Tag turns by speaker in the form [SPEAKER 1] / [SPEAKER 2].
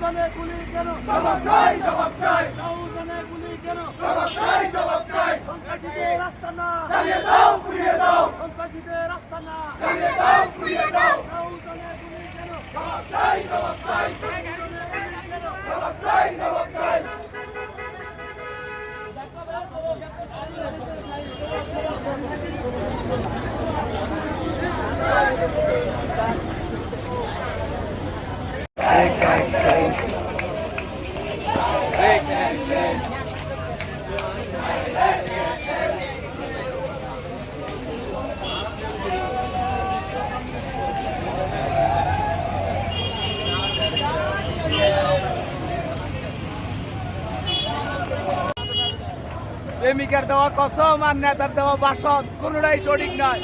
[SPEAKER 1] নৌজানে গুলি কেন?
[SPEAKER 2] জবাব চাই, জবাব চাই,
[SPEAKER 1] নৌজানে গুলি কেন?
[SPEAKER 2] জবাব চাই, জবাব চাই।
[SPEAKER 1] সন্ত্রাসীদের রাস্তা না,
[SPEAKER 2] জ্বালিয়ে দাও, পুড়িয়ে দাও,
[SPEAKER 1] সন্ত্রাসীদের রাস্তা না,
[SPEAKER 2] জ্বালিয়ে দাও, পুড়িয়ে দাও।
[SPEAKER 1] নৌজানে গুলি কেন?
[SPEAKER 2] জবাব চাই, জবাব চাই,
[SPEAKER 1] নৌজানে গুলি কেন?
[SPEAKER 2] জবাব চাই, জবাব চাই।
[SPEAKER 3] প্রেমিকার দেওয়া কসম আর নেতার দেওয়া বাসন কোনোটাই সঠিক নয়।